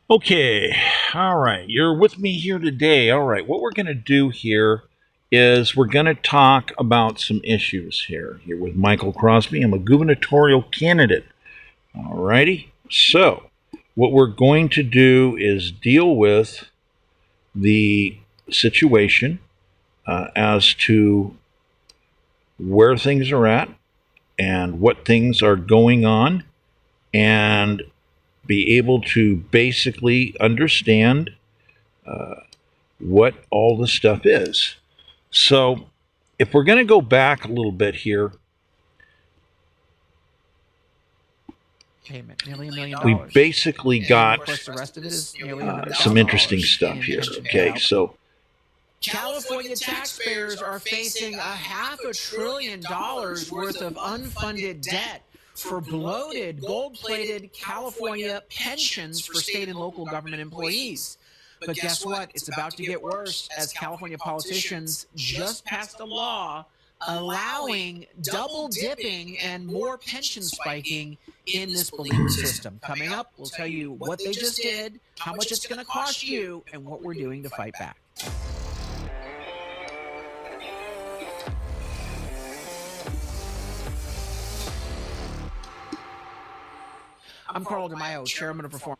Okay, all right, you're with me here today. All right, what we're going to do here is we're going to talk about some issues here with Michael Crosby. I'm a gubernatorial candidate. All righty, so what we're going to do is deal with the situation as to where things are at and what things are going on, and be able to basically understand what all the stuff is. So, if we're going to go back a little bit here, payment, nearly $1 million. we basically And got of course, the rest of it is nearly some interesting $100,000 stuff in here. pension Okay, payout. so California taxpayers are facing $500 billion worth of unfunded debt for bloated, gold-plated California pensions for state and local government employees. But guess what? It's about to get worse as California politicians just passed a law allowing double dipping and more pension spiking in this beleaguered system. Coming up, we'll tell you what they just did, how much it's going to cost you, and what we're doing to fight back. I'm Carl DeMaio, Chairman of Performance.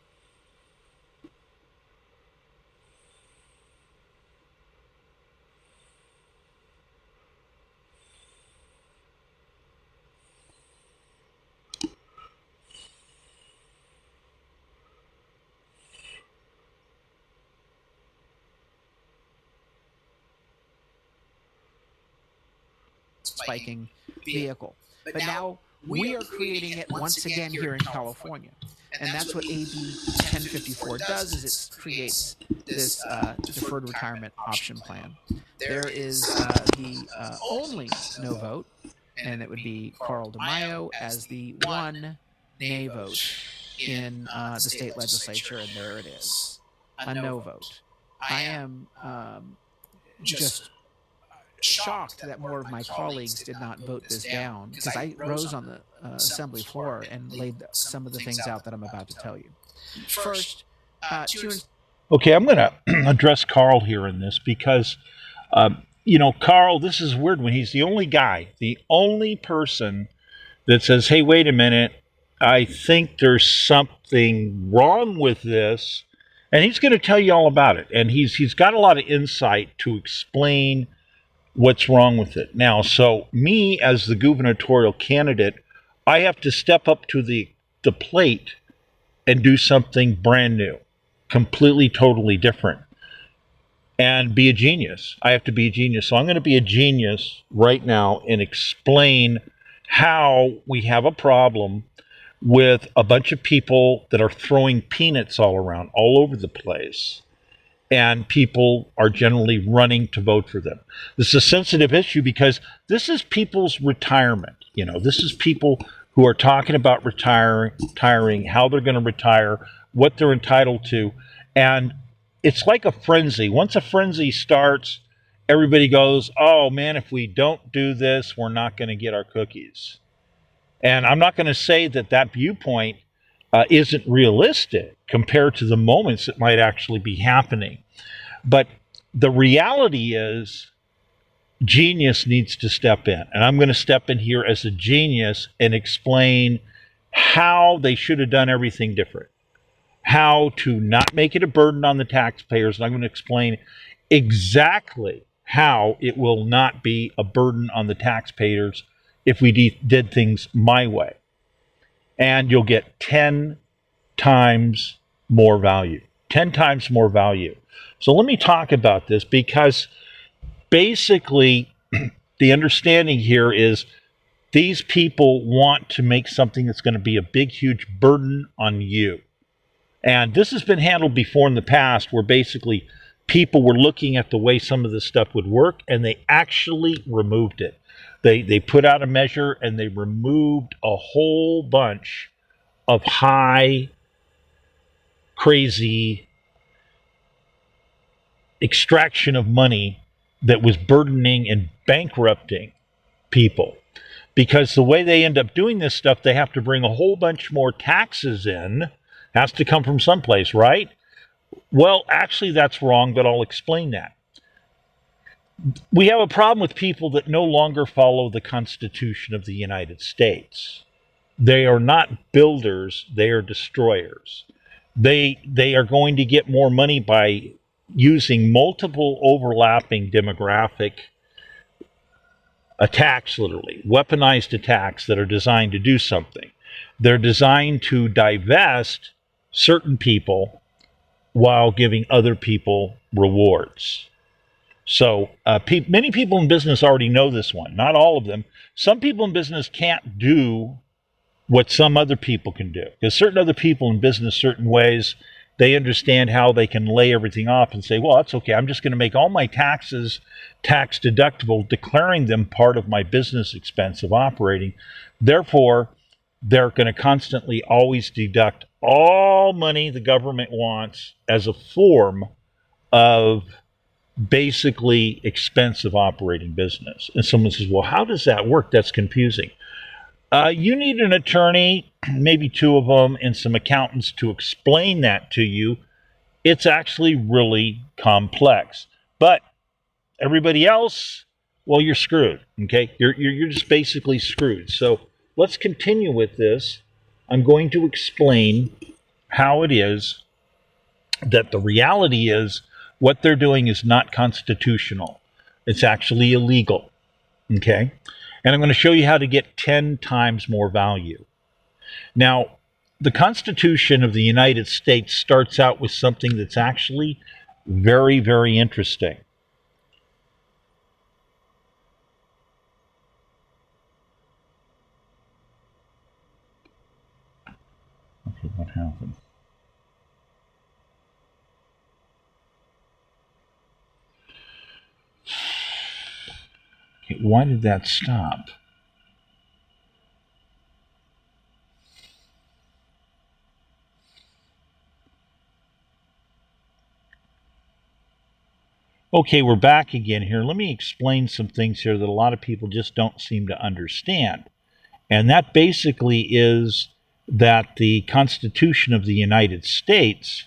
Spiking vehicle. But now we are creating it once again here in California. And that's what AB 1054 does, is it creates this deferred retirement option plan. There is the only no vote, and it would be Carl DeMaio as the one nay vote in the state legislature, and there it is, a no vote. I am just shocked that more of my colleagues did not vote this down, because I rose on the assembly floor and laid some of the things out that I'm about to tell you. First, okay, I'm going to address Carl here in this because, Carl, this is weird when he's the only guy, the only person that says, hey, wait a minute, I think there's something wrong with this. And he's going to tell you all about it. And he's got a lot of insight to explain what's wrong with it. Now, so me as the gubernatorial candidate, I have to step up to the plate and do something brand new, completely, totally different, and be a genius. I have to be a genius. So I'm going to be a genius right now and explain how we have a problem with a bunch of people that are throwing peanuts all around, all over the place, and people are generally running to vote for them. This is a sensitive issue because this is people's retirement. This is people who are talking about retiring, how they're going to retire, what they're entitled to. And it's like a frenzy. Once a frenzy starts, everybody goes, oh man, if we don't do this, we're not going to get our cookies. And I'm not going to say that viewpoint isn't realistic compared to the moments that might actually be happening. But the reality is genius needs to step in. And I'm going to step in here as a genius and explain how they should have done everything different, how to not make it a burden on the taxpayers. And I'm going to explain exactly how it will not be a burden on the taxpayers if we did things my way. And you'll get 10 times more value. 10 times more value. So let me talk about this, because basically the understanding here is these people want to make something that's going to be a big, huge burden on you. And this has been handled before in the past, where basically people were looking at the way some of this stuff would work, and they actually removed it. They put out a measure and they removed a whole bunch of high, crazy extraction of money that was burdening and bankrupting people. Because the way they end up doing this stuff, they have to bring a whole bunch more taxes in. Has to come from someplace, right? Well, actually, that's wrong, but I'll explain that. We have a problem with people that no longer follow the Constitution of the United States. They are not builders, they are destroyers. They are going to get more money by using multiple overlapping demographic attacks, literally, weaponized attacks that are designed to do something. They're designed to divest certain people while giving other people rewards. So many people in business already know this one. Not all of them. Some people in business can't do what some other people can do. Because certain other people in business, certain ways, they understand how they can lay everything off and say, well, that's okay. I'm just going to make all my taxes tax deductible, declaring them part of my business expense of operating. Therefore, they're going to constantly always deduct all money the government wants as a form of basically expense of operating business. And someone says, well, how does that work? That's confusing. You need an attorney, maybe two of them, and some accountants to explain that to you. It's actually really complex. But everybody else, well, you're screwed, okay? You're just basically screwed. So let's continue with this. I'm going to explain how it is that the reality is what they're doing is not constitutional. It's actually illegal, okay? And I'm going to show you how to get 10 times more value. Now, the Constitution of the United States starts out with something that's actually very, very interesting. Okay, what happened? Okay, why did that stop? Okay, we're back again here. Let me explain some things here that a lot of people just don't seem to understand. And that basically is that the Constitution of the United States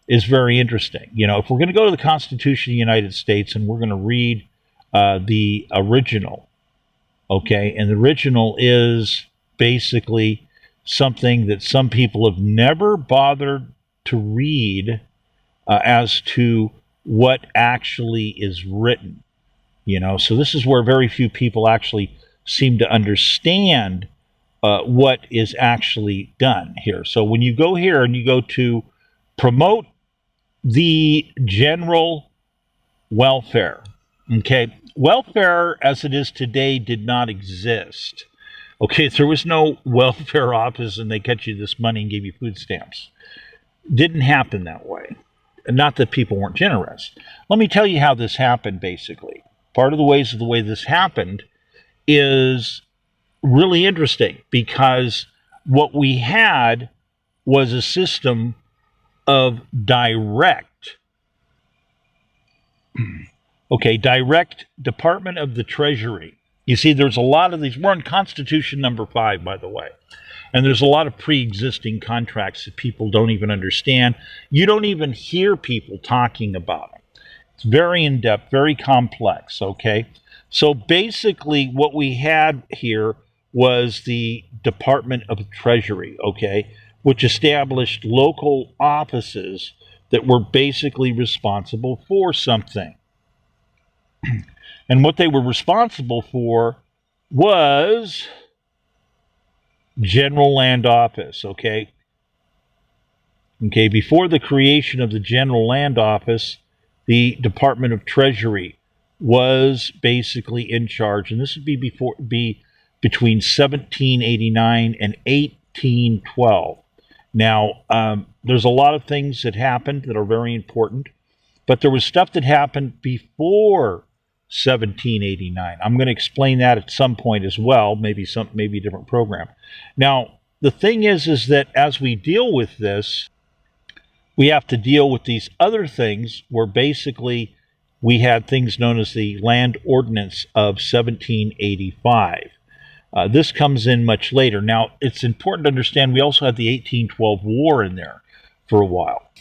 is very interesting. You know, if we're going to go to the Constitution of the United States and we're going to read the original, okay, and the original is basically something that some people have never bothered to read as to what actually is written, you know. So this is where very few people actually seem to understand what is actually done here. So when you go here and you go to promote the general welfare, okay, welfare as it is today did not exist. Okay, there was no welfare office and they cut you this money and gave you food stamps. Didn't happen that way. Not that people weren't generous. Let me tell you how this happened, basically. Part of the way this happened is really interesting because what we had was a system of direct Department of the Treasury. You see, there's a lot of these. We're on Constitution number 5, by the way. And there's a lot of pre-existing contracts that people don't even understand. You don't even hear people talking about them. It's very in-depth, very complex, okay? So basically what we had here was the Department of Treasury, okay, which established local offices that were basically responsible for something. And what they were responsible for was General Land Office, okay? Okay, before the creation of the General Land Office, the Department of Treasury was basically in charge, and this would be between 1789 and 1812. Now, there's a lot of things that happened that are very important, but there was stuff that happened before 1789. I'm going to explain that at some point as well, maybe a different program. Now, the thing is that as we deal with this, we have to deal with these other things where basically we had things known as the Land Ordinance of 1785. This comes in much later. Now, it's important to understand we also had the 1812 War in there for a while.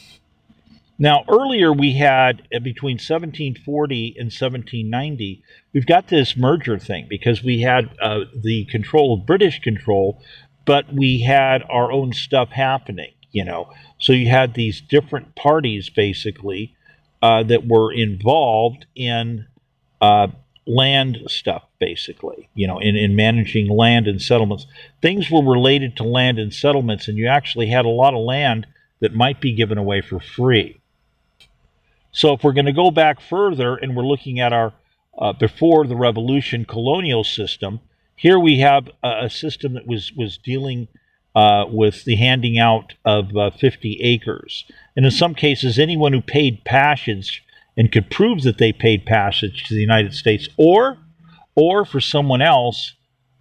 Now, earlier we had between 1740 and 1790, we've got this merger thing because we had the control of British control, but we had our own stuff happening, you know. So you had these different parties basically that were involved in uh, land stuff, basically, you know, in managing land and settlements. Things were related to land and settlements, and you actually had a lot of land that might be given away for free. So if we're going to go back further and we're looking at our before the revolution colonial system, here we have a system that was dealing with the handing out of 50 acres. And in some cases, anyone who paid passage and could prove that they paid passage to the United States or for someone else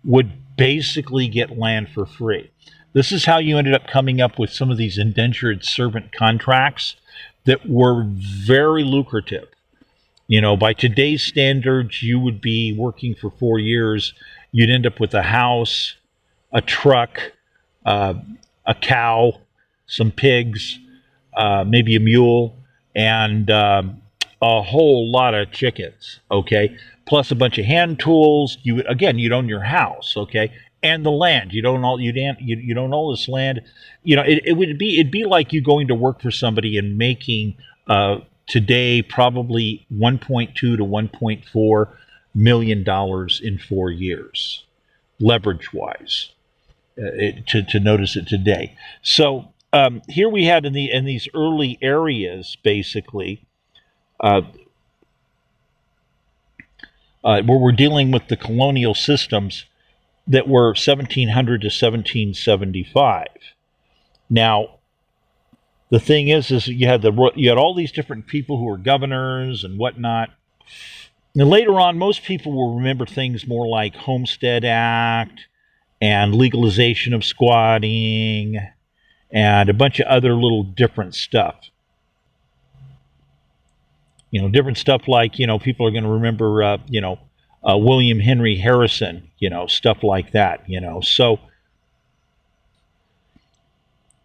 would basically get land for free. This is how you ended up coming up with some of these indentured servant contracts that were very lucrative. You know, by today's standards, you would be working for 4 years. You'd end up with a house, a truck, a cow, some pigs, maybe a mule, and a whole lot of chickens. Okay, plus a bunch of hand tools. You'd own your house. Okay, and the land. You don't own this land. You know, it'd be like you going to work for somebody and making today probably 1.2 to 1.4 million dollars in 4 years, leverage wise. To notice it today. So here we had in these early areas, basically, where we're dealing with the colonial systems that were 1700 to 1775. Now, the thing is you had all these different people who were governors and whatnot. And later on, most people will remember things more like Homestead Act and legalization of squatting and a bunch of other little different stuff. You know, different stuff like, you know, people are going to remember, William Henry Harrison, you know, stuff like that, you know. So,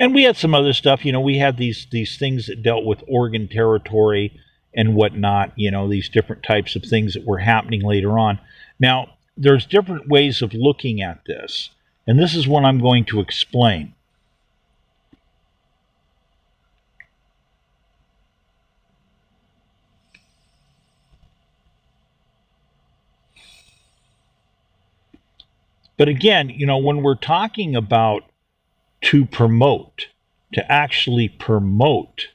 and we had some other stuff, you know, we had these things that dealt with Oregon Territory and whatnot, you know, these different types of things that were happening later on. Now, there's different ways of looking at this, and this is what I'm going to explain. But again, you know, when we're talking about to actually promote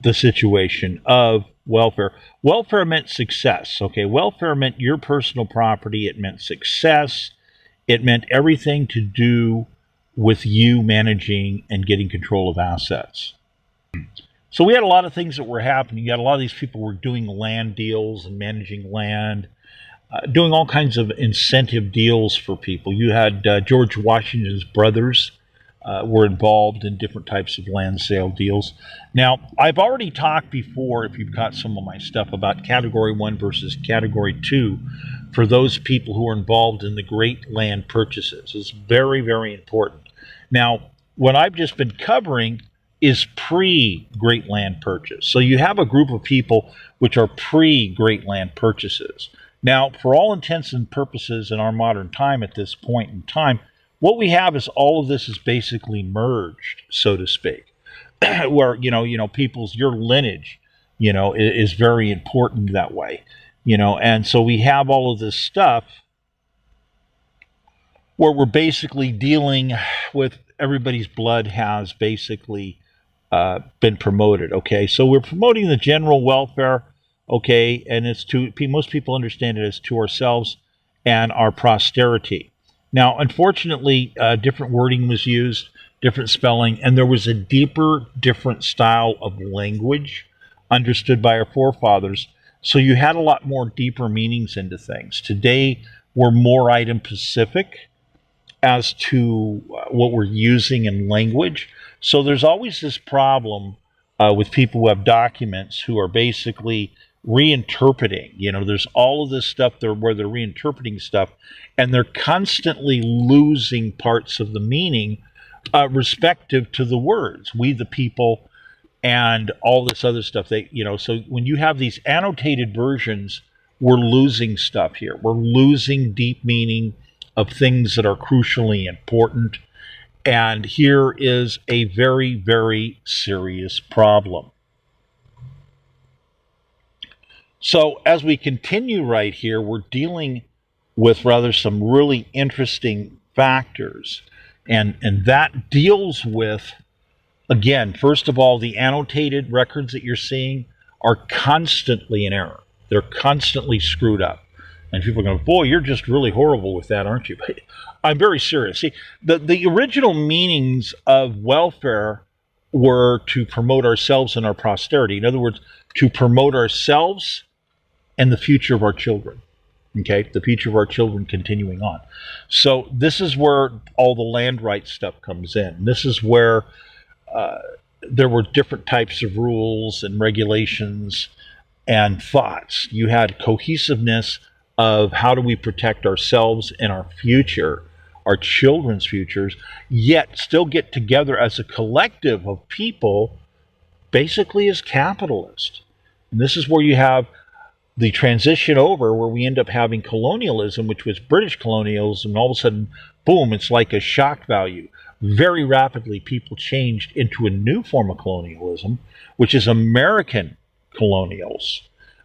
the situation of welfare. Welfare meant success, okay? Welfare meant your personal property. It meant success. It meant everything to do with you managing and getting control of assets. So we had a lot of things that were happening. You had a lot of these people were doing land deals and managing land, doing all kinds of incentive deals for people. You had George Washington's brothers were involved in different types of land sale deals. Now, I've already talked before, if you've got some of my stuff, about Category 1 versus Category 2 for those people who are involved in the great land purchases. It's very, very important. Now, what I've just been covering is pre-great land purchase. So you have a group of people which are pre-great land purchases. Now, for all intents and purposes in our modern time at this point in time, what we have is all of this is basically merged, so to speak, where, people's, your lineage, is very important that way, and so we have all of this stuff where we're basically dealing with everybody's blood has basically been promoted, okay? So we're promoting the general welfare, okay, and it's most people understand it as to ourselves and our posterity. Now, unfortunately, different wording was used, different spelling, and there was a different style of language understood by our forefathers. So you had a lot more deeper meanings into things. Today, we're more item-specific as to what we're using in language. So there's always this problem with people who have documents who are basically reinterpreting. There's all of this stuff there where they're reinterpreting stuff, and they're constantly losing parts of the meaning respective to the words. We the people, and all this other stuff. So when you have these annotated versions, we're losing stuff here. We're losing deep meaning of things that are crucially important. And here is a very, very serious problem. So as we continue right here, we're dealing with rather some really interesting factors. And that deals with, again, first of all, the annotated records that you're seeing are constantly in error. They're constantly screwed up. And people are going, boy, you're just really horrible with that, aren't you? But I'm very serious. See, the original meanings of welfare were to promote ourselves and our posterity. In other words, to promote ourselves and the future of our children. Okay, the future of our children continuing on. So this is where all the land rights stuff comes in. This is where there were different types of rules and regulations and thoughts. You had cohesiveness of how do we protect ourselves and our future, our children's futures, yet still get together as a collective of people, basically as capitalists. And this is where you have the transition over where we end up having colonialism, which was British colonialism, and all of a sudden, boom, it's like a shock value. Very rapidly, people changed into a new form of colonialism, which is American colonials,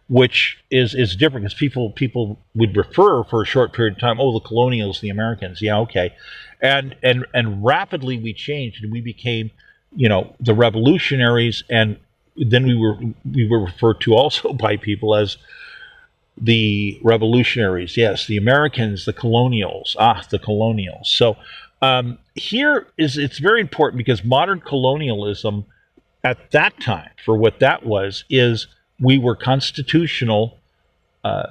which is different because people would refer for a short period of time, oh, the colonials, the Americans, yeah, okay. And rapidly we changed and we became, the revolutionaries, and then we were referred to also by people as the revolutionaries. Yes, the Americans, the colonials. The colonials. So it's very important because modern colonialism at that time, for what that was, is we were constitutional.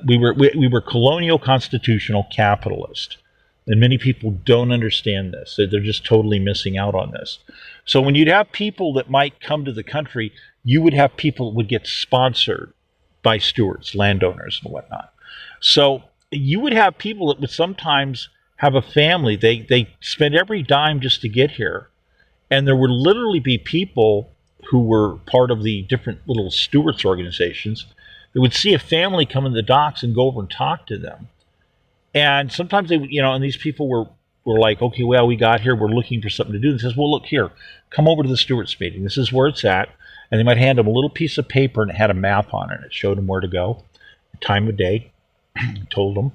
We were colonial constitutional capitalist. And many people don't understand this. They're just totally missing out on this. So when you'd have people that might come to the country, you would have people that would get sponsored by stewards, landowners, and whatnot. So you would have people that would sometimes have a family. They spend every dime just to get here. And there would literally be people who were part of the different little stewards organizations that would see a family come in the docks and go over and talk to them. And sometimes they would, and these people were like, okay, well, we got here, we're looking for something to do. And says, well, look here, come over to the stewards meeting. This is where it's at. And they might hand them a little piece of paper and it had a map on it. It showed them where to go, time of day, told them.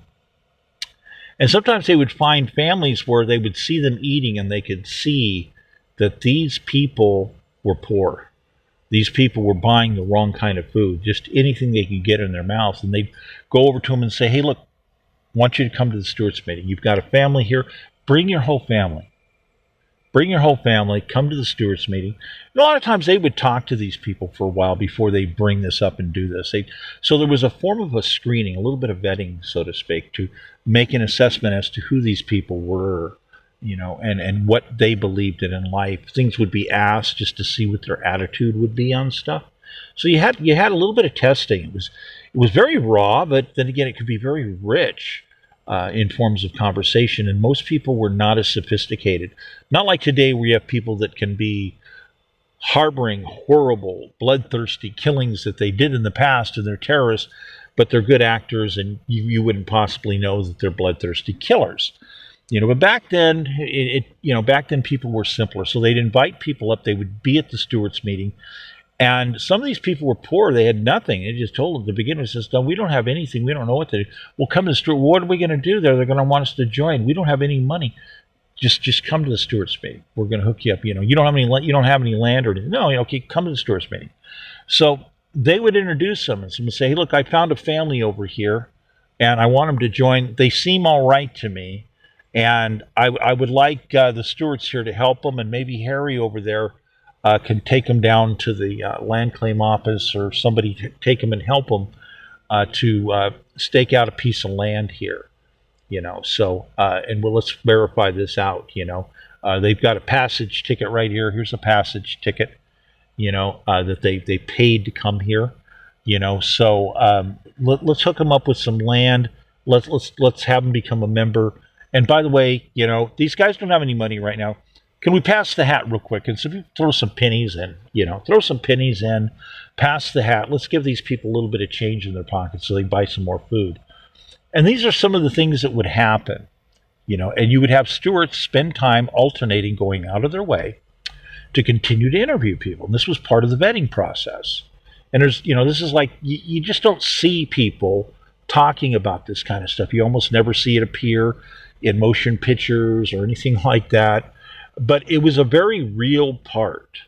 And sometimes they would find families where they would see them eating and they could see that these people were poor. These people were buying the wrong kind of food, just anything they could get in their mouth. And they'd go over to them and say, hey, look, I want you to come to the stewards meeting. You've got a family here. Bring your whole family. Bring your whole family. Come to the stewards meeting. And a lot of times they would talk to these people for a while before they bring this up and do this. So there was a form of a screening, a little bit of vetting, so to speak, to make an assessment as to who these people were, and what they believed in life. Things would be asked just to see what their attitude would be on stuff. So you had a little bit of testing. It was very raw, but then again, it could be very rich in forms of conversation. And most people were not as sophisticated. Not like today where you have people that can be harboring horrible, bloodthirsty killings that they did in the past and they're terrorists, but they're good actors and you wouldn't possibly know that they're bloodthirsty killers. But back then, back then people were simpler. So they'd invite people up. They would be at the stewards meeting. And some of these people were poor. They had nothing. They just told them, the beginner says, no, we don't have anything. We don't know what to do. We'll come to the steward. What are we going to do there? They're going to want us to join. We don't have any money. Just come to the stewards meeting. We're going to hook you up. You don't have any land or anything. No, okay, come to the stewards meeting. So they would introduce them and someone would say, hey, look, I found a family over here and I want them to join. They seem all right to me. And I would like the stewards here to help them, and maybe Harry over there can take them down to the land claim office, or somebody take them and help them to stake out a piece of land here. So and let's verify this out. They've got a passage ticket right here. Here's a passage ticket. That they paid to come here. So let's hook them up with some land. Let's have them become a member. And by the way, these guys don't have any money right now. can we pass the hat real quick? And so if you throw some pennies in, throw some pennies in, pass the hat. Let's give these people a little bit of change in their pockets so they buy some more food. And these are some of the things that would happen, and you would have stewards spend time alternating, going out of their way to continue to interview people. And this was part of the vetting process. And there's, this is like, you just don't see people talking about this kind of stuff. You almost never see it appear in motion pictures or anything like that. But it was a very real part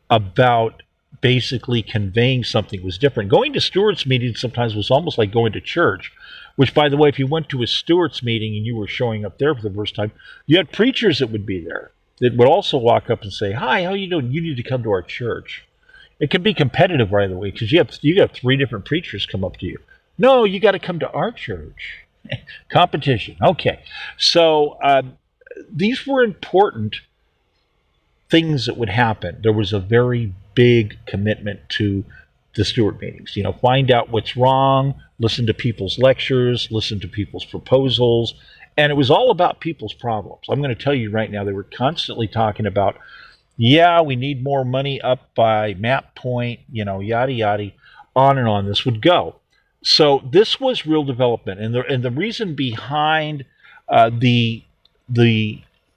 about basically conveying something was different. Going to stewards meetings sometimes was almost like going to church, which, by the way, if you went to a stewards meeting and you were showing up there for the first time, you had preachers that would be there that would also walk up and say, "Hi, how you doing? You need to come to our church." It can be competitive, by the way, because you got 3 different preachers come up to you. No, you got to come to our church. Competition. Okay. So these were important things that would happen. There was a very big commitment to the steward meetings. Find out what's wrong, listen to people's lectures, listen to people's proposals, and it was all about people's problems. I'm going to tell you right now, they were constantly talking about, we need more money up by map point, yada, yada, on and on this would go. So this was real development. And the reason behind the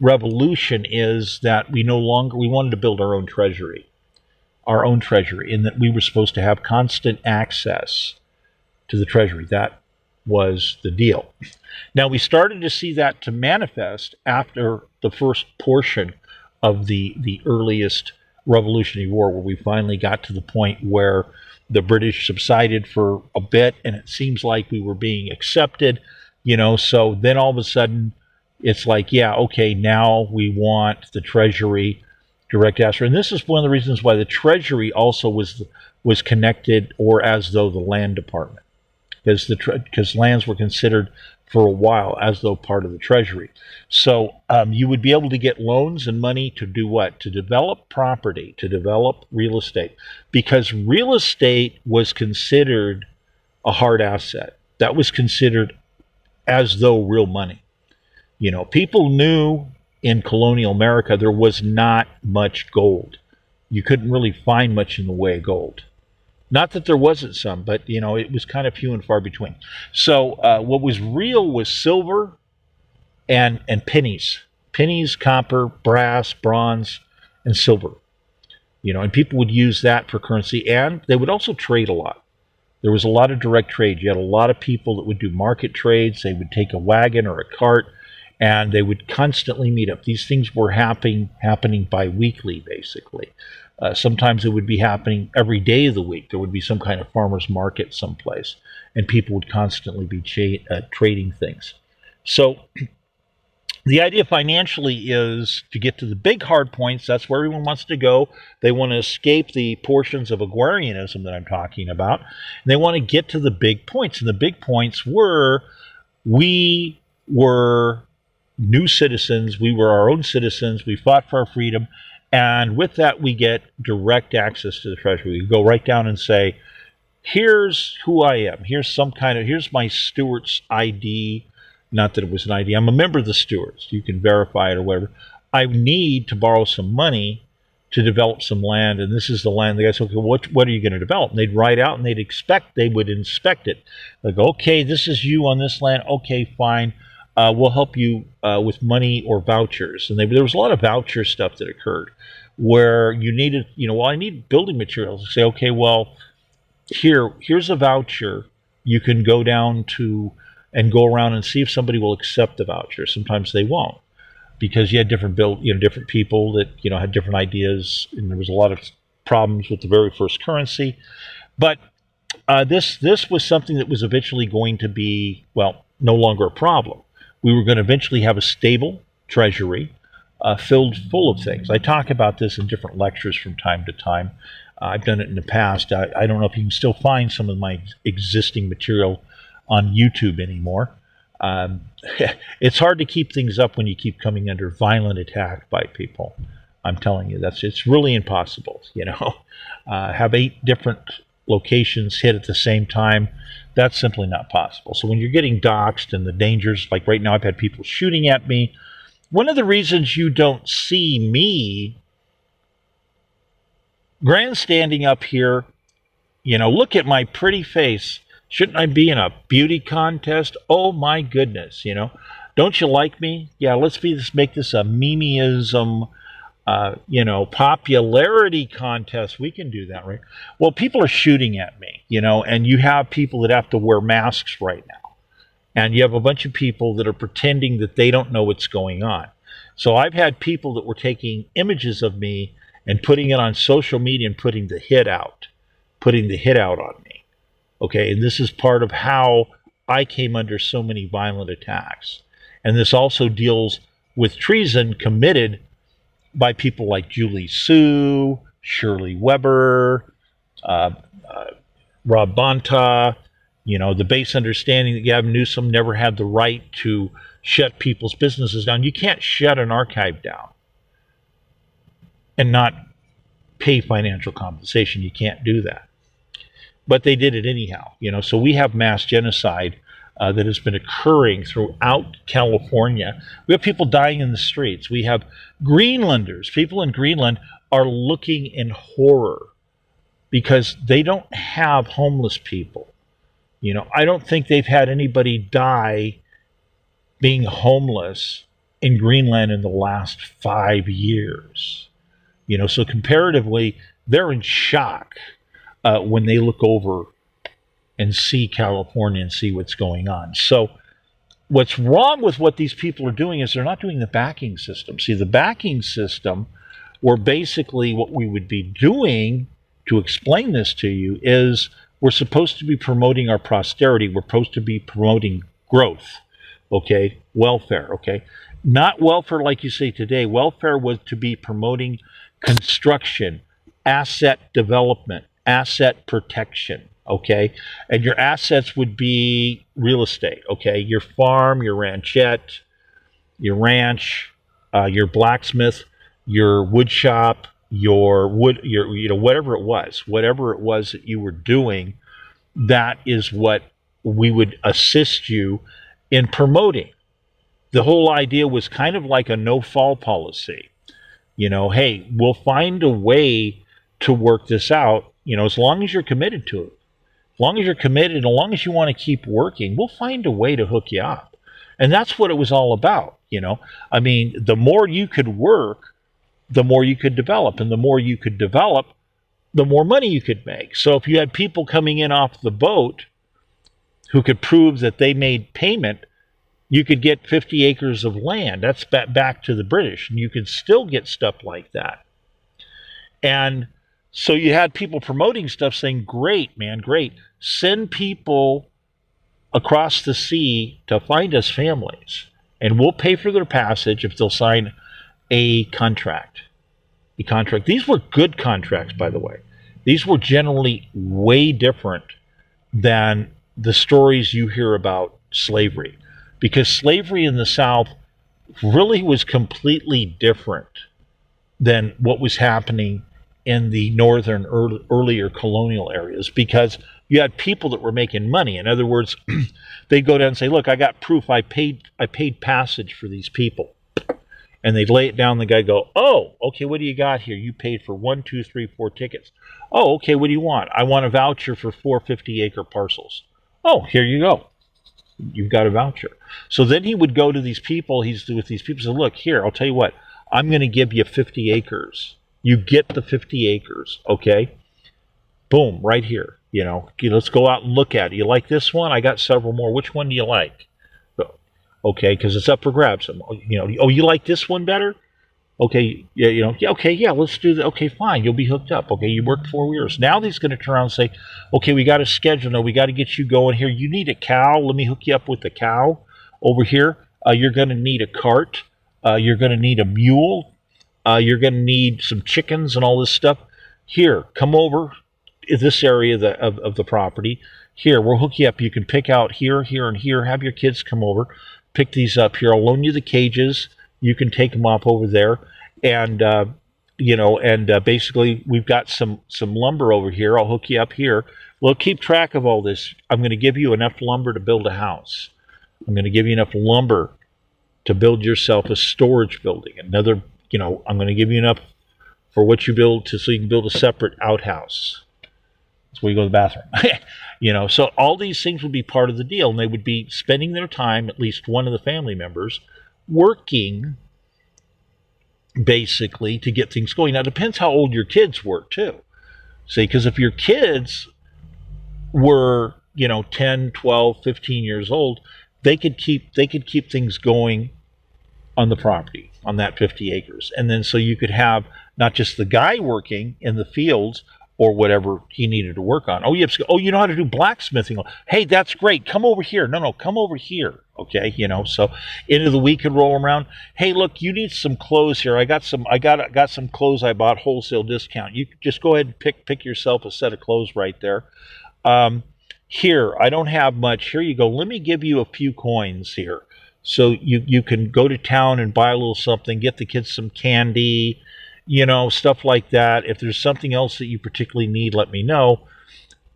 revolution is that we wanted to build our own treasury, and that we were supposed to have constant access to the treasury. That was the deal. Now, we started to see that to manifest after the first portion of the earliest Revolutionary War, where we finally got to the point where the British subsided for a bit, and it seems like we were being accepted, so then all of a sudden it's like, now we want the Treasury direct access. And this is one of the reasons why the Treasury also was connected, or as though the Land Department, because lands were considered for a while as though part of the Treasury. So you would be able to get loans and money to do what? To develop property, to develop real estate, because real estate was considered a hard asset. That was considered as though real money. People knew in colonial America there was not much gold. You couldn't really find much in the way of gold. Not that there wasn't some, but it was kind of few and far between. So what was real was silver and pennies. Pennies, copper, brass, bronze, and silver. And people would use that for currency, and they would also trade a lot. There was a lot of direct trade. You had a lot of people that would do market trades. They would take a wagon or a cart, and they would constantly meet up. These things were happening bi-weekly, basically. Sometimes it would be happening every day of the week. There would be some kind of farmer's market someplace, and people would constantly be trading things. So the idea financially is to get to the big hard points. That's where everyone wants to go. They want to escape the portions of agrarianism that I'm talking about. And they want to get to the big points. And the big points were, we were new citizens. We were our own citizens. We fought for our freedom. And with that, we get direct access to the Treasury. We go right down and say, here's who I am. Here's my steward's ID. Not that it was an ID. I'm a member of the stewards. You can verify it or whatever. I need to borrow some money to develop some land, and this is the land. The guy said, okay, what are you going to develop? And they'd write out, and they would inspect it. They'd go, okay, this is you on this land. Okay, fine. We'll help you with money or vouchers. And there was a lot of voucher stuff that occurred where you needed, I need building materials. Say, okay, well, here's a voucher. You can go down to and go around and see if somebody will accept the voucher. Sometimes they won't, because you had different people that had different ideas, and there was a lot of problems with the very first currency. But this was something that was eventually going to be, no longer a problem. We were going to eventually have a stable treasury filled full of things. I talk about this in different lectures from time to time. I've done it in the past. I don't know if you can still find some of my existing material on YouTube anymore. It's hard to keep things up when you keep coming under violent attack by people. I'm telling you, it's really impossible. Have 8 different locations hit at the same time. That's simply not possible. So when you're getting doxxed and the dangers, like right now, I've had people shooting at me, one of the reasons you don't see me grandstanding up here, look at my pretty face. Shouldn't I be in a beauty contest? Oh my goodness, Don't you like me? Yeah, let's make this a memeism, popularity contest. We can do that, right? Well, people are shooting at me, and you have people that have to wear masks right now. And you have a bunch of people that are pretending that they don't know what's going on. So I've had people that were taking images of me and putting it on social media and putting the hit out on me. Okay, and this is part of how I came under so many violent attacks. And this also deals with treason committed by people like Julie Su, Shirley Weber, Rob Bonta, the base understanding that Gavin Newsom never had the right to shut people's businesses down. You can't shut an archive down and not pay financial compensation. You can't do that. But they did it anyhow, So we have mass genocide that has been occurring throughout California. We have people dying in the streets. We have Greenlanders. People in Greenland are looking in horror because they don't have homeless people. I don't think they've had anybody die being homeless in Greenland in the last 5 years. So comparatively, they're in shock when they look over and see California and see what's going on. So what's wrong with what these people are doing is they're not doing the backing system. See, the backing system, where basically what we would be doing to explain this to you is we're supposed to be promoting our posterity. We're supposed to be promoting growth, okay? Welfare, okay? Not welfare like you say today. Welfare was to be promoting construction, asset development, asset protection, okay? And your assets would be real estate, okay? Your farm, your ranchette, your ranch, your blacksmith, your wood shop, your whatever it was that you were doing, that is what we would assist you in promoting. The whole idea was kind of like a no-fall policy. Hey, we'll find a way to work this out, as long as you're committed to it. As long as you're committed, and as long as you want to keep working, we'll find a way to hook you up. And that's what it was all about, I mean, the more you could work, the more you could develop. And the more you could develop, the more money you could make. So if you had people coming in off the boat who could prove that they made payment, you could get 50 acres of land. That's back to the British. And you could still get stuff like that. And so you had people promoting stuff saying, great, man, great. Send people across the sea to find us families. And we'll pay for their passage if they'll sign a contract. These were good contracts, by the way. These were generally way different than the stories you hear about slavery, because slavery in the South really was completely different than what was happening in the northern earlier colonial areas, because you had people that were making money. In other words, they'd go down and say, look, I got proof I paid passage for these people. And they'd lay it down. The guy go, oh, okay, what do you got here? You paid for 1, 2, 3, 4 tickets. Oh, okay, what do you want? I want a voucher for 4 50-acre parcels. Oh, here you go. You've got a voucher. So then he would go to these people. He's with these people. So look, here, I'll tell you what. I'm going to give you 50 acres. You get the 50 acres, okay? Boom, right here. Let's go out and look at it. You like this one? I got several more. Which one do you like? Okay, because it's up for grabs. Oh, you like this one better? Okay, yeah, okay, yeah, let's do that. Okay, fine, you'll be hooked up. Okay, you worked 4 years. Now he's going to turn around and say, okay, we got a schedule. No, we got to get you going here. You need a cow. Let me hook you up with the cow over here. You're going to need a cart. You're going to need a mule. You're going to need some chickens and all this stuff. Here, come over in this area of the property. Here, we'll hook you up. You can pick out here, here, and here. Have your kids come over. Pick these up here. I'll loan you the cages. You can take them up over there. And, basically we've got some lumber over here. I'll hook you up here. We'll keep track of all this. I'm going to give you enough lumber to build a house. I'm going to give you enough lumber to build yourself a storage building. Another, I'm going to give you enough for what you build so you can build a separate outhouse. That's where you go to the bathroom. So all these things would be part of the deal, and they would be spending their time, at least one of the family members, working basically to get things going. Now, it depends how old your kids were too. See, because if your kids were 10, 12, 15 years old, they could keep things going on the property, on that 50 acres. And then so you could have not just the guy working in the fields or whatever he needed to work on. Oh, you know how to do blacksmithing. Hey, that's great. Come over here. No, come over here. Okay, so end of the week could roll around. Hey, look, you need some clothes here. I got some clothes I bought wholesale discount. You just go ahead and pick yourself a set of clothes right there. Here, I don't have much. Here you go. Let me give you a few coins here. So you can go to town and buy a little something, get the kids some candy, stuff like that. If there's something else that you particularly need, let me know,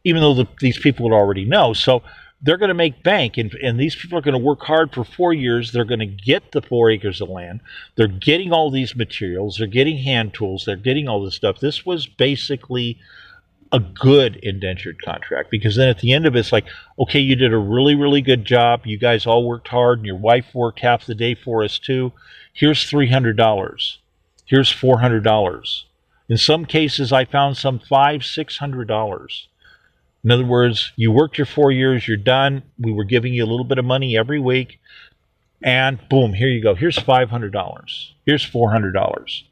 even though these people would already know. So they're going to make bank, and these people are going to work hard for 4 years. They're going to get the 4 acres of land. They're getting all these materials. They're getting hand tools. They're getting all this stuff. This was basically a good indentured contract, because then at the end of it, it's like, okay, you did a really, really good job. You guys all worked hard, and your wife worked half the day for us too. Here's $300. Here's $400. In some cases, I found some $500, $600. In other words, you worked your 4 years, you're done. We were giving you a little bit of money every week, and boom, here you go. Here's $500. Here's $400.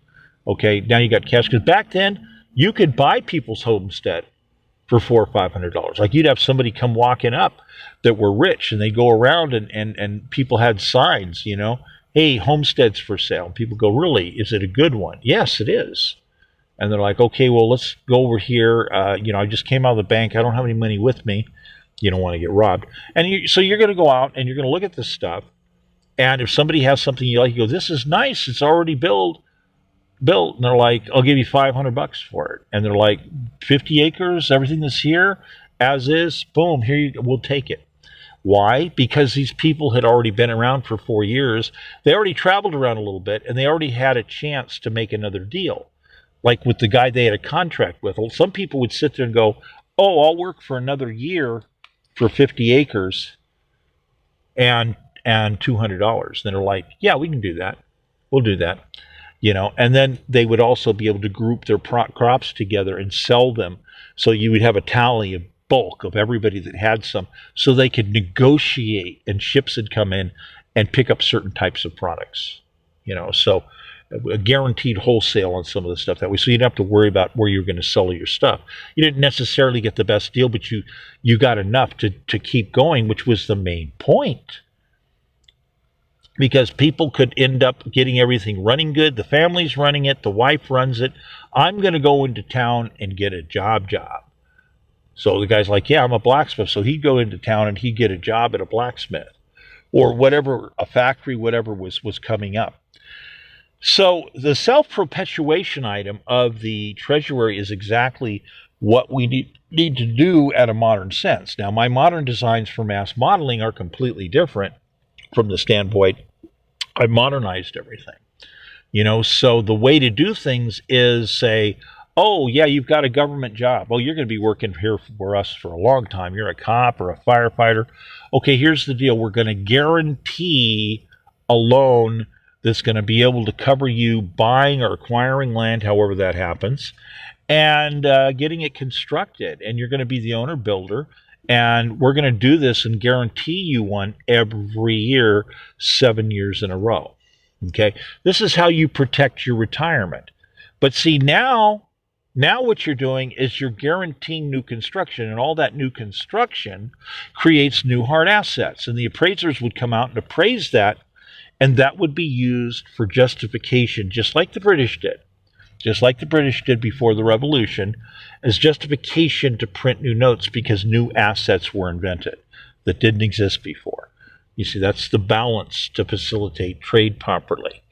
Okay, now you got cash. Because back then, you could buy people's homestead for $400 or $500. Like, you'd have somebody come walking up that were rich, and they go around and people had signs, hey, homestead's for sale. And people go, really? Is it a good one? Yes, it is. And they're like, okay, well, let's go over here. I just came out of the bank. I don't have any money with me. You don't want to get robbed. And so you're going to go out and you're going to look at this stuff. And if somebody has something you like, you go, this is nice. It's already built. And they're like, I'll give you $500 for it. And they're like, 50 acres, everything that's here, as is, boom, here you go, we'll take it. Why? Because these people had already been around for 4 years. They already traveled around a little bit, and they already had a chance to make another deal. Like with the guy they had a contract with. Some people would sit there and go, oh, I'll work for another year for 50 acres and $200. Then they're like, yeah, we can do that. We'll do that. And then they would also be able to group their crops together and sell them. So you would have a tally of bulk of everybody that had some, so they could negotiate, and ships would come in and pick up certain types of products. So a guaranteed wholesale on some of the stuff that way. So you didn't have to worry about where you're going to sell your stuff. You didn't necessarily get the best deal, but you got enough to keep going, which was the main point. Because people could end up getting everything running good. The family's running it. The wife runs it. I'm going to go into town and get a job. So the guy's like, yeah, I'm a blacksmith. So he'd go into town and he'd get a job at a blacksmith or whatever, a factory, whatever was coming up. So the self-perpetuation item of the treasury is exactly what we need to do at a modern sense. Now, my modern designs for mass modeling are completely different from the standpoint I modernized everything. So the way to do things is say, oh, yeah, you've got a government job. Oh, you're going to be working here for us for a long time. You're a cop or a firefighter. Okay, here's the deal. We're going to guarantee a loan that's going to be able to cover you buying or acquiring land, however that happens, and getting it constructed. And you're going to be the owner builder. And we're going to do this and guarantee you one every year, 7 years in a row. Okay? This is how you protect your retirement. But see, now what you're doing is you're guaranteeing new construction, and all that new construction creates new hard assets. And the appraisers would come out and appraise that, and that would be used for justification, just like the British did. Just like the British did before the Revolution, as justification to print new notes because new assets were invented that didn't exist before. You see, that's the balance to facilitate trade properly.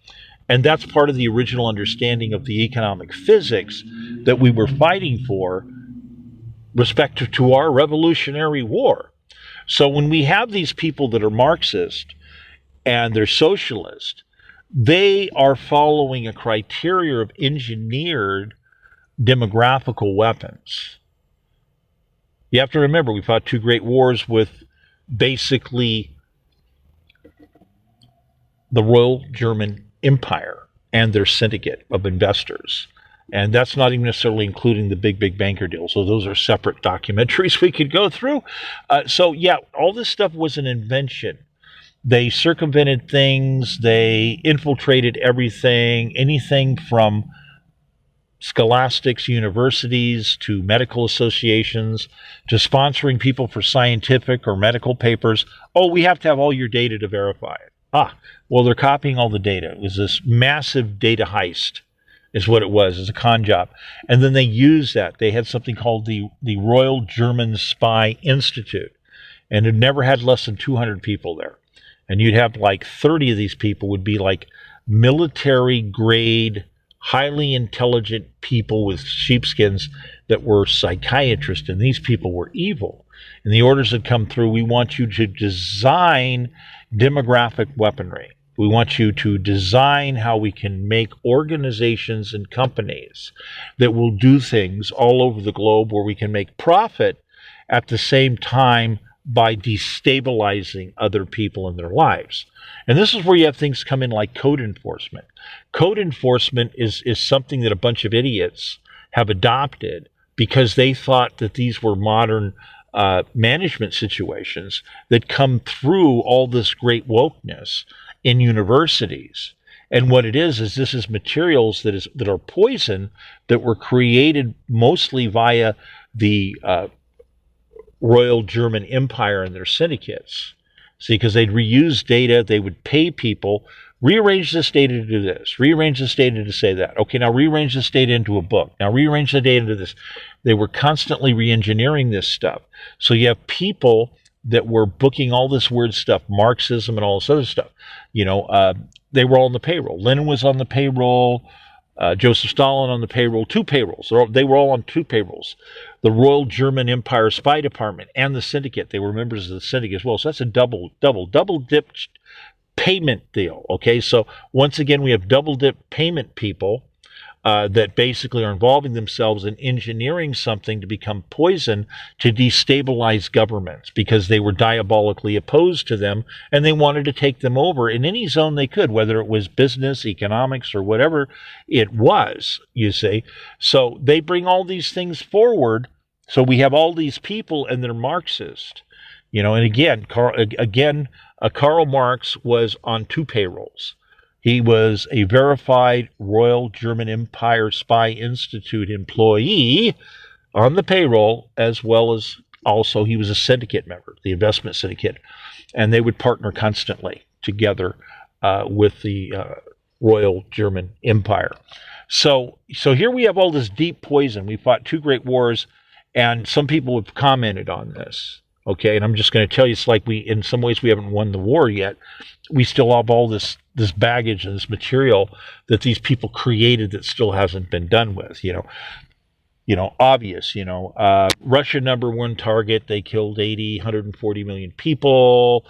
And that's part of the original understanding of the economic physics that we were fighting for respective to our Revolutionary War. So when we have these people that are Marxist, and they're socialist, they are following a criteria of engineered demographical weapons. You have to remember, we fought two great wars with basically the Royal German Empire and their syndicate of investors. And that's not even necessarily including the big banker deals. So those are separate documentaries we could go through. So yeah, all this stuff was an invention. They circumvented things. They infiltrated everything, anything from scholastics, universities, to medical associations, to sponsoring people for scientific or medical papers. Oh, we have to have all your data to verify it. Well, they're copying all the data. It was this massive data heist is what it was. It's a con job. And then they used that. They had something called the Royal German Spy Institute, and it never had less than 200 people there. And you'd have like 30 of these people would be like military grade, highly intelligent people with sheepskins that were psychiatrists, and these people were evil. And the orders had come through, we want you to design demographic weaponry. We want you to design how we can make organizations and companies that will do things all over the globe where we can make profit at the same time by destabilizing other people in their lives. And this is where you have things come in like code enforcement. Code enforcement is something that a bunch of idiots have adopted because they thought that these were modern management situations that come through all this great wokeness in universities. And what it is this is materials that are poison that were created mostly via the Royal German Empire and their syndicates. See, because they'd reuse data, they would pay people, rearrange this data to do this, rearrange this data to say that. Okay, now rearrange this data into a book. Now rearrange the data into this. They were constantly re-engineering this stuff. So you have people that were booking all this weird stuff, Marxism and all this other stuff. They were all on the payroll. Lenin was on the payroll. Joseph Stalin on the payroll, two payrolls. They were all on two payrolls. The Royal German Empire Spy Department and the syndicate. They were members of the syndicate as well. So that's a double dip payment deal. Okay, so once again, we have double dip payment people that basically are involving themselves in engineering something to become poison to destabilize governments because they were diabolically opposed to them and they wanted to take them over in any zone they could, whether it was business, economics, or whatever it was, you see. So they bring all these things forward. So we have all these people and they're Marxist, and again, Karl Marx was on two payrolls. He was a verified Royal German Empire Spy Institute employee on the payroll, as well as also he was a syndicate member, the investment syndicate, and they would partner constantly together with the Royal German Empire. So here we have all this deep poison. We fought two great wars, and some people have commented on this. Okay, and I'm just going to tell you, it's like in some ways we haven't won the war yet. We still have all this baggage and this material that these people created that still hasn't been done with. Obvious. Russia #1 target. They killed 140 million people.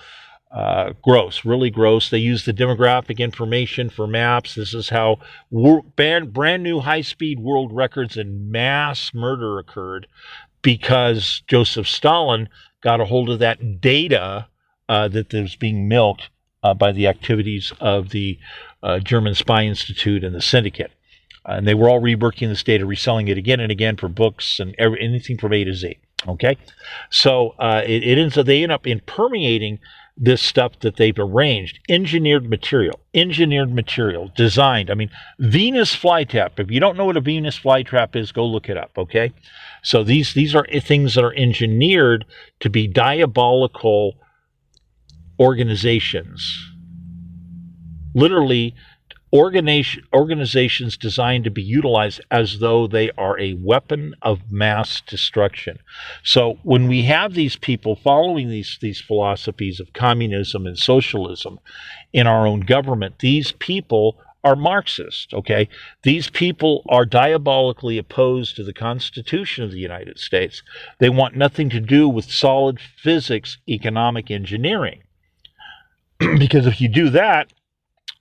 Gross, really gross. They used the demographic information for maps. This is how brand new high-speed world records and mass murder occurred because Joseph Stalin got a hold of that data that was being milked by the activities of the German Spy Institute and the syndicate. And they were all reworking this data, reselling it again and again for books and anything from A to Z. Okay? So they end up permeating this stuff that they've arranged. Engineered material, designed. I mean, Venus flytrap. If you don't know what a Venus flytrap is, go look it up, okay? So these are things that are engineered to be diabolical organizations. Literally, organizations designed to be utilized as though they are a weapon of mass destruction. So when we have these people following these philosophies of communism and socialism in our own government, these people are Marxist, okay? These people are diabolically opposed to the Constitution of the United States. They want nothing to do with solid physics, economic engineering. Because if you do that,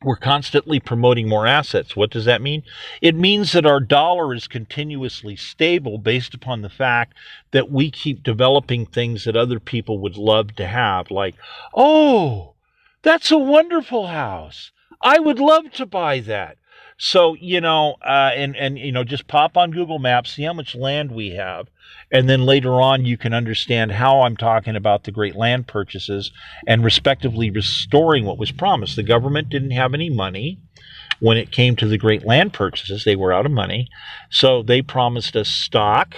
we're constantly promoting more assets. What does that mean? It means that our dollar is continuously stable based upon the fact that we keep developing things that other people would love to have. Like, oh, that's a wonderful house. I would love to buy that. So, just pop on Google Maps, see how much land we have. And then later on, you can understand how I'm talking about the great land purchases and respectively restoring what was promised. The government didn't have any money when it came to the great land purchases. They were out of money. So they promised us stock,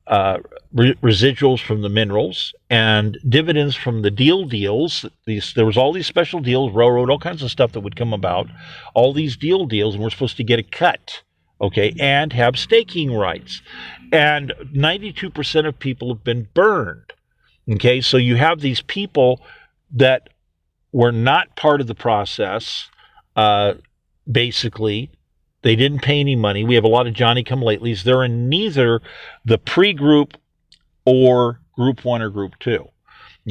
residuals from the minerals, and dividends from the deals. There was all these special deals, railroad, all kinds of stuff that would come about, all these deals, and we're supposed to get a cut, okay, and have staking rights. And 92% of people have been burned, okay? So you have these people that were not part of the process, basically. They didn't pay any money. We have a lot of Johnny-come-latelys. They're in neither the pre-group or Group 1 or Group 2.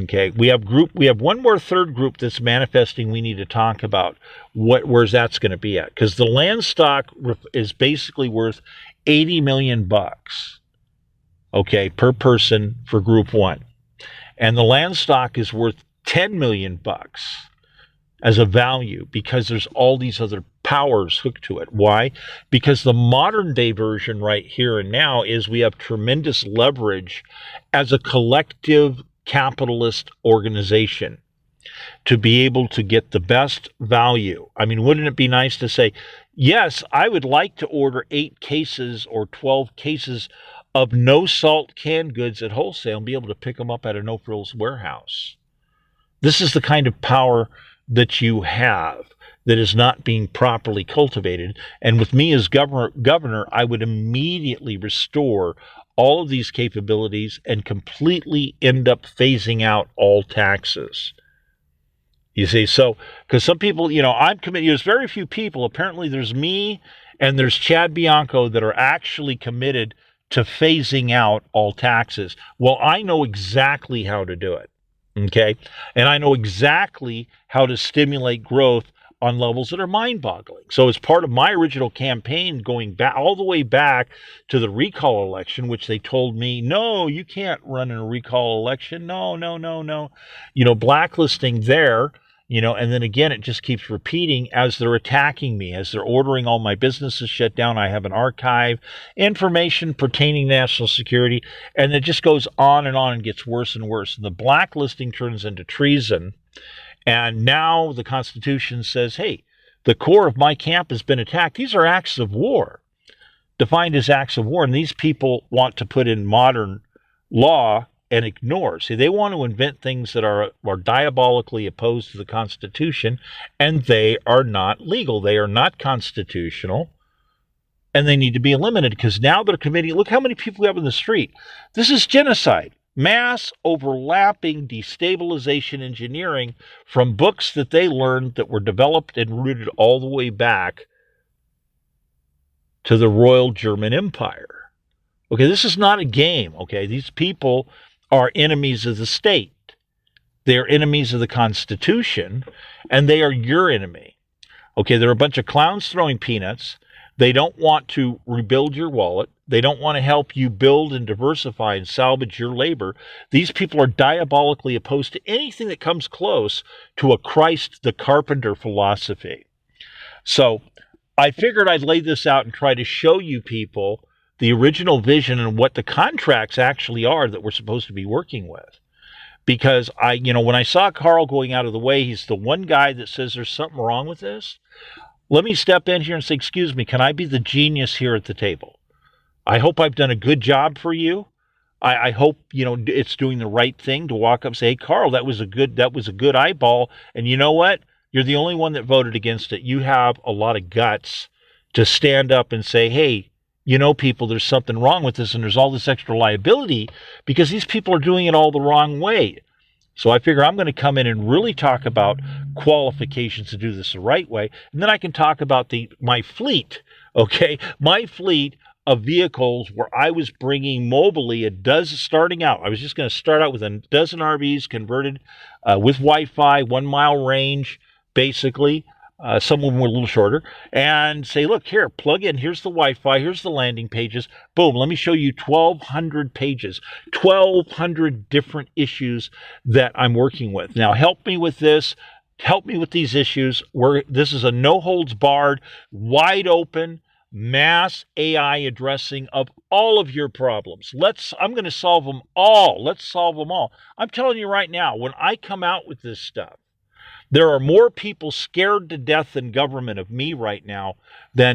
Okay, we have one more third group that's manifesting we need to talk about. Where's that's going to be at? Because the land stock is basically worth $80 million, okay, per person for Group 1. And the land stock is worth $10 million as a value because there's all these other powers hooked to it. Why? Because the modern day version right here and now is we have tremendous leverage as a collective capitalist organization to be able to get the best value. I mean, wouldn't it be nice to say, yes, I would like to order 8 cases or 12 cases of no salt canned goods at wholesale and be able to pick them up at a no frills warehouse. This is the kind of power that you have that is not being properly cultivated. And with me as governor, I would immediately restore all of these capabilities and completely end up phasing out all taxes. You see, so, because some people, I'm committed, there's very few people, apparently there's me and there's Chad Bianco that are actually committed to phasing out all taxes. Well, I know exactly how to do it, okay? And I know exactly how to stimulate growth on levels that are mind-boggling. So as part of my original campaign, going back all the way back to the recall election, which they told me, no, you can't run in a recall election. No. Blacklisting there, and then again, it just keeps repeating as they're attacking me, as they're ordering all my businesses shut down. I have an archive, information pertaining to national security, and it just goes on and gets worse and worse. And the blacklisting turns into treason. And now the Constitution says, hey, the core of my camp has been attacked. These are acts of war, defined as acts of war. And these people want to put in modern law and ignore. See, they want to invent things that are diabolically opposed to the Constitution, and they are not legal. They are not constitutional, and they need to be eliminated because now they're committing, look how many people we have in the street. This is genocide. Mass overlapping destabilization engineering from books that they learned that were developed and rooted all the way back to the Royal German Empire. Okay, this is not a game, okay? These people are enemies of the state. They are enemies of the Constitution, and they are your enemy. Okay, they're a bunch of clowns throwing peanuts. They don't want to rebuild your wallet. They don't want to help you build and diversify and salvage your labor. These people are diabolically opposed to anything that comes close to a Christ the Carpenter philosophy. So I figured I'd lay this out and try to show you people the original vision and what the contracts actually are that we're supposed to be working with. Because when I saw Carl going out of the way, he's the one guy that says there's something wrong with this. Let me step in here and say, excuse me, can I be the genius here at the table? I hope I've done a good job for you. I hope, it's doing the right thing to walk up and say, hey, Carl, that was a good eyeball. And you know what? You're the only one that voted against it. You have a lot of guts to stand up and say, hey, people, there's something wrong with this, and there's all this extra liability because these people are doing it all the wrong way. So I figure I'm going to come in and really talk about qualifications to do this the right way. And then I can talk about my fleet, okay? My fleet of vehicles where I was bringing mobily starting out. I was just going to start out with a dozen RVs converted with Wi-Fi, 1 mile range, basically. Some of them were a little shorter, and say, look, here, plug in, here's the Wi-Fi, here's the landing pages. Boom, let me show you 1,200 pages, 1,200 different issues that I'm working with. Now, help me with this. Help me with these issues. This is a no holds barred, wide open, mass AI addressing of all of your problems. I'm going to solve them all. Let's solve them all. I'm telling you right now, when I come out with this stuff, there are more people scared to death in government of me right now than